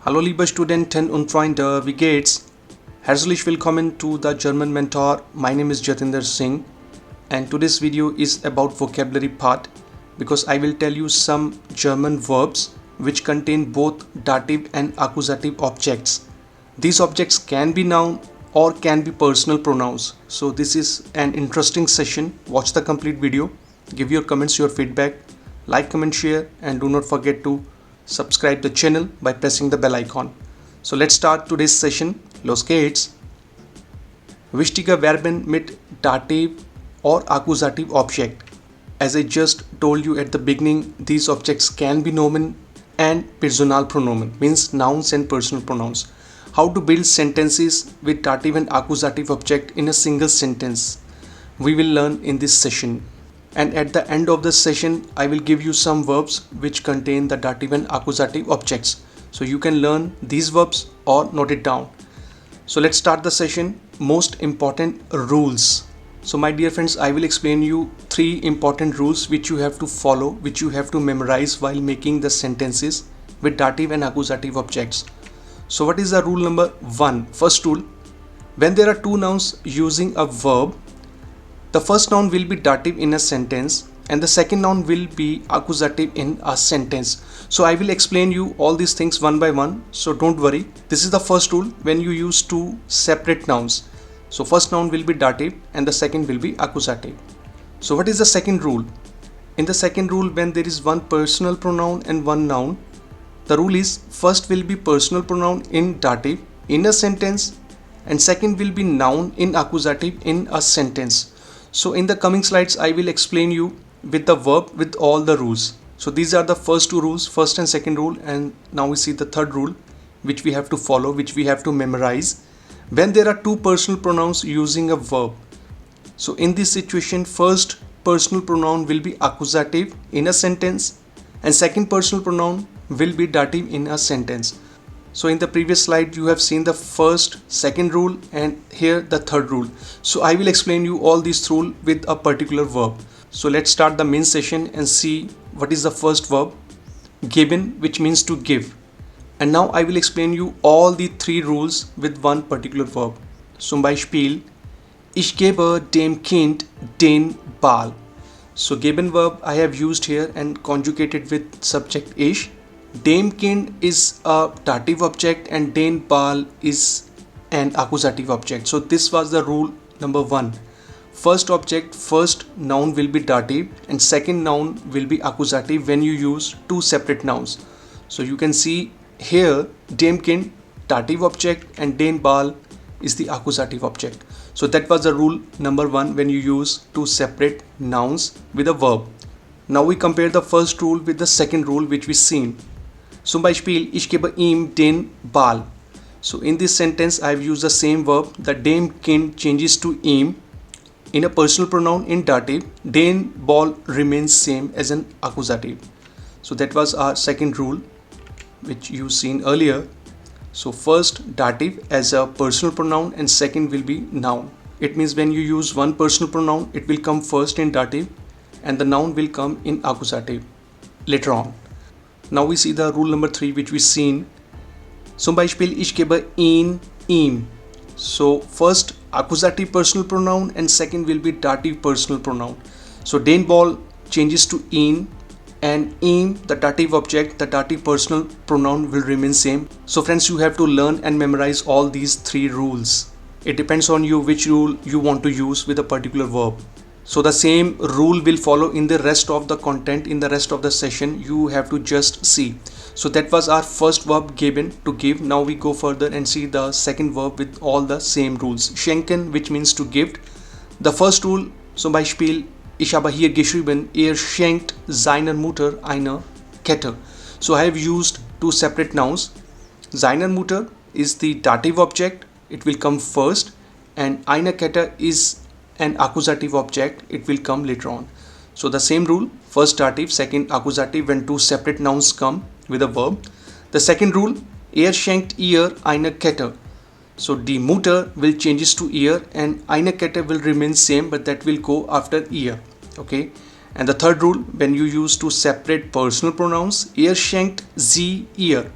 Hallo liebe Studenten und Freunde, wie geht's? Herzlich willkommen to the German Mentor. My name is Jatinder Singh and today's video is about vocabulary part because I will tell you some German verbs which contain both dative and accusative objects. These objects can be noun or can be personal pronouns. So this is an interesting session. Watch the complete video, give your comments, your feedback, like, comment, share, and do not forget to subscribe the channel by pressing the bell icon. So let's start today's session. Los geht's. Wichtige Verben mit Dativ or Akkusativ Object. As I just told you at the beginning, these objects can be nomen and Personalpronomen, means nouns and personal pronouns. How to build sentences with dative and accusative object in a single sentence, we will learn in this session. And at the end of the session, I will give you some verbs which contain the dative and accusative objects. So you can learn these verbs or note it down. So let's start the session. Most important rules. So my dear friends, I will explain you 3 important rules which you have to follow, which you have to memorize while making the sentences with dative and accusative objects. So what is the rule number 1? First rule, when there are 2 nouns using a verb, the first noun will be dative in a sentence and the second noun will be accusative in a sentence. So I will explain you all these things one by one. So don't worry. This is the first rule when you use 2 separate nouns. So first noun will be dative and the second will be accusative. So what is the second rule? In the second rule, when there is one personal pronoun and one noun, the rule is first will be personal pronoun in dative in a sentence and second will be noun in accusative in a sentence. So in the coming slides, I will explain you with the verb with all the rules. So these are the first 2 rules, first and second rule, and now we see the third rule which we have to follow, which we have to memorize. When there are 2 personal pronouns using a verb, so in this situation, first personal pronoun will be accusative in a sentence and second personal pronoun will be dative in a sentence. So in the previous slide, you have seen the first, second rule and here the third rule. So I will explain you all these rules with a particular verb. So let's start the main session and see what is the first verb, geben, which means to give. And now I will explain you all the 3 rules with one particular verb. Zum Beispiel, ich gebe dem Kind den Ball. So geben verb I have used here and conjugated with subject ich. Dem Kind is a dative object and den Ball is an accusative object. So this was the rule number 1. First object, first noun will be dative and second noun will be accusative when you use 2 separate nouns. So you can see here dem Kind dative object and den Ball is the accusative object. So that was the rule number 1 when you use 2 separate nouns with a verb. Now we compare the first rule with the second rule which we seen. Zum Beispiel, ich gebe ihm den Ball. So in this sentence, I have used the same verb. The dem Kind changes to ihm in a personal pronoun in dative. Den Ball remains same as an accusative. So that was our second rule, which you seen earlier. So first dative as a personal pronoun and second will be noun. It means when you use one personal pronoun, it will come first in dative and the noun will come in accusative later on. Now we see the rule number 3 which we seen. Zum Beispiel, ich gebe ihn, ihm. So first accusative personal pronoun and second will be dative personal pronoun. So den Ball changes to ihn and ihm, the dative object, the dative personal pronoun will remain same. So friends, you have to learn and memorize all these 3 rules. It depends on you which rule you want to use with a particular verb. So the same rule will follow in the rest of the content, in the rest of the session. You have to just see. So that was our first verb, geben, to give. Now we go further and see the second verb with all the same rules. Schenken, which means to give. The first rule, zum Beispiel, ich habe hier geschrieben, schenkt seiner Mutter eine Kette. So I have used 2 separate nouns. Seiner Mutter is the dative object. It will come first. And eine Kette is an accusative object, it will come later on. So the same rule, first dative, second accusative when 2 separate nouns come with a verb. The second rule, schenkt ihr eine Kette. So die Mutter will changes to ihr and eine Kette will remain same but that will go after ihr. Okay. And the third rule, when you use 2 separate personal pronouns, schenkt sie ihr.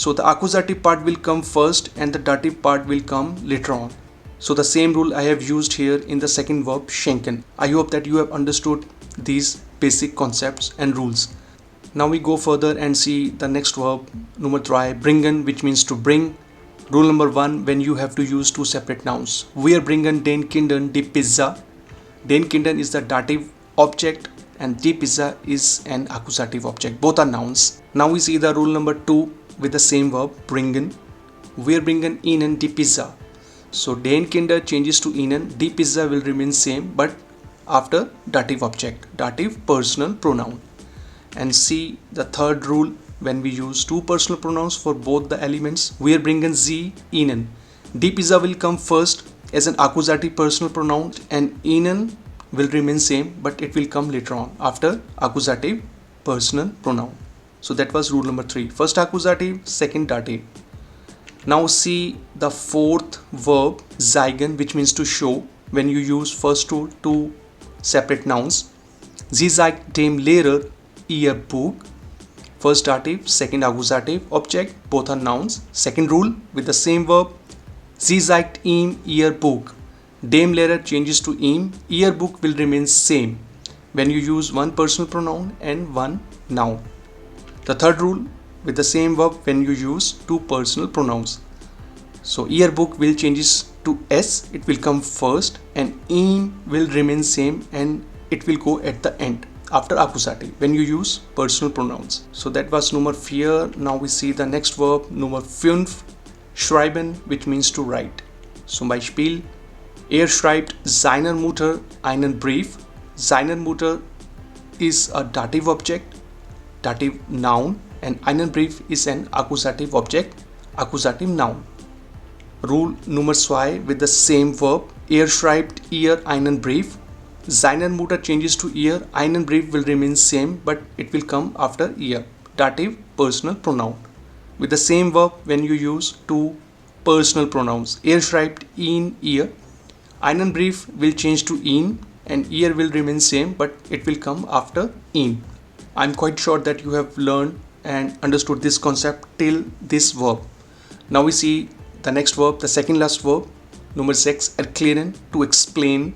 So the accusative part will come first and the dative part will come later on. So the same rule I have used here in the second verb schenken. I hope that you have understood these basic concepts and rules. Now we go further and see the next verb, nummer 3, bringen, which means to bring. Rule number 1, when you have to use two separate nouns. Wir bringen den Kindern die Pizza. Den Kindern is the dative object and die Pizza is an accusative object. Both are nouns. Now we see the rule number 2 with the same verb, bringen. Wir bringen ihnen die Pizza. So den Kinder changes to ihnen, die Pizza will remain same but after dative object, dative personal pronoun. And see the third rule, when we use two personal pronouns for both the elements. Wir bringen sie ihnen. Die Pizza will come first as an accusative personal pronoun and ihnen will remain same but it will come later on after accusative personal pronoun. So that was rule number 3. First accusative, second dative. Now see the fourth verb, zeigen, which means to show. When you use first two separate nouns. Sie zeigt dem Lehrer ihr Buch. First dative, second accusative object, both are nouns. Second rule with the same verb. Sie zeigt ihm ihr Buch. Dem Lehrer changes to ihm. Ihr Buch will remain same when you use one personal pronoun and one noun. The third rule with the same verb when you use two personal pronouns. So ihr Buch will changes to s, it will come first, and ihm will remain same and it will go at the end after accusative when you use personal pronouns. So that was Nummer 4. Now we see the next verb, Nummer 5, schreiben, which means to write. Zum Beispiel, schreibt seiner Mutter einen Brief. Seiner Mutter is a dative object, dative noun, and einen Brief is an accusative object, accusative noun. Rule Nummer 2 with the same verb. Schreibt ihr einen Brief. Seiner Mutter changes to ihr. Einen Brief will remain same but it will come after ihr. Dative personal pronoun. With the same verb when you use two personal pronouns. Schreibt ihn ihr. Einen Brief will change to ihn and ihr will remain same but it will come after ihn. I'm quite sure that you have learned and understood this concept till this verb. Now we see the next verb, the second last verb, Nummer 6, erklären, to explain.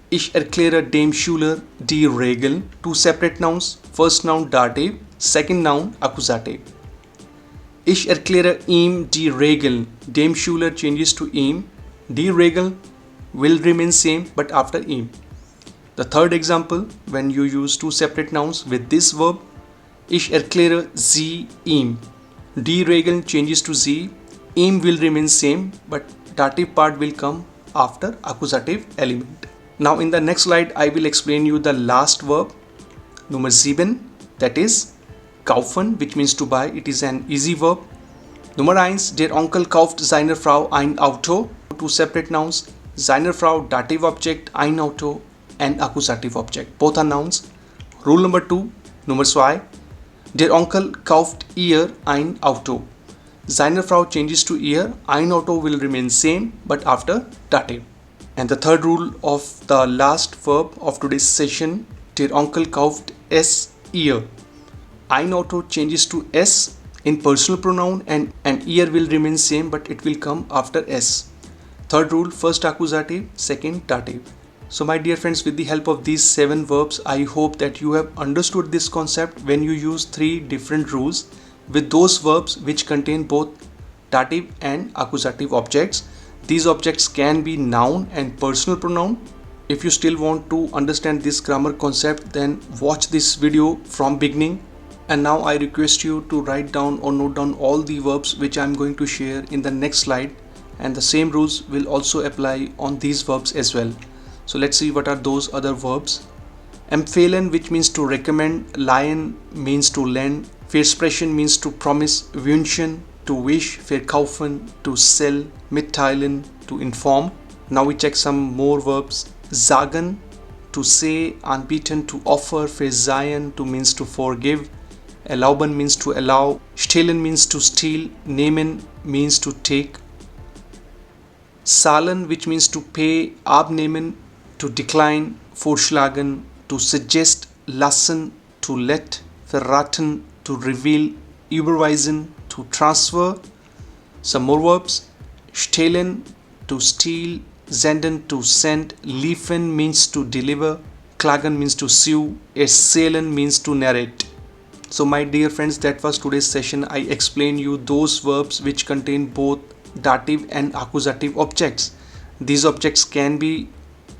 Ich erkläre dem Schüler die Regeln. Two separate nouns, first noun dative, second noun accusative. Ich erkläre ihm die Regeln. Dem Schüler changes to ihm. Die Regeln will remain same but after ihm. The third example, when you use two separate nouns with this verb, ich erkläre sie ihm. Die Regeln changes to sie. Ihm will remain same but dative part will come after accusative element. Now in the next slide I will explain you the last verb, Nummer 7, that is kaufen, which means to buy. It is an easy verb. Nummer 1, der Onkel kauft seiner Frau ein Auto. Two separate nouns, seiner Frau dative object, ein Auto and accusative object, both are nouns. Rule number 2, Nummer 2, der Onkel kauft ihr ein Auto. Seine Frau changes to ihr, ein Auto will remain same but after dative. And the third rule of the last verb of today's session, der Onkel kauft es ihr. Ein Auto changes to s in personal pronoun and ihr will remain same but it will come after s. Third rule, first accusative, second dative. So my dear friends, with the help of these 7 verbs, I hope that you have understood this concept when you use 3 different rules with those verbs which contain both dative and accusative objects. These objects can be noun and personal pronoun. If you still want to understand this grammar concept, then watch this video from beginning. And now I request you to write down or note down all the verbs which I am going to share in the next slide, and the same rules will also apply on these verbs as well. So let's see what are those other verbs. Empfehlen, which means to recommend. Leihen means to lend. Versprechen means to promise. Wünschen, to wish. Verkaufen, to sell. Mitteilen, to inform. Now we check some more verbs. Sagen, to say. Anbieten, to offer. Verzeihen, to means to forgive. Erlauben means to allow. Stehlen means to steal. Nehmen means to take. Zahlen, which means to pay. Abnehmen, to decline. Vorschlagen, to suggest. Lassen, to let. Verraten, to reveal. Überweisen, to transfer. Some more verbs. Stehlen, to steal. Senden, to send. Liefern means to deliver. Klagen means to sue. Erzählen means to narrate. So my dear friends, that was today's session. I explained you those verbs which contain both dative and accusative objects. These objects can be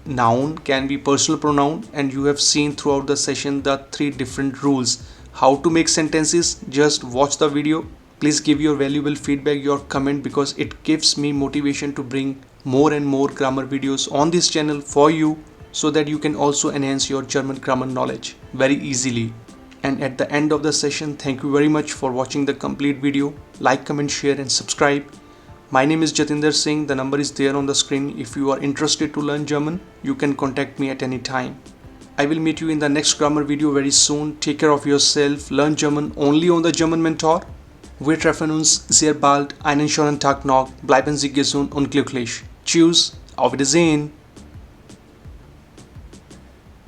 noun, can be personal pronoun, and you have seen throughout the session the 3 different rules. How to make sentences? Just watch the video. Please give your valuable feedback, your comment, because it gives me motivation to bring more and more grammar videos on this channel for you, so that you can also enhance your German grammar knowledge very easily. And at the end of the session, thank you very much for watching the complete video. Like, comment, share and subscribe. My name is Jatinder Singh. The number is there on the screen. If you are interested to learn German, you can contact me at any time. I will meet you in the next grammar video very soon. Take care of yourself. Learn German only on the German Mentor. Wir treffen uns sehr bald. Einen schönen Tag noch. Bleiben Sie gesund und glücklich. Tschüss. Auf Wiedersehen.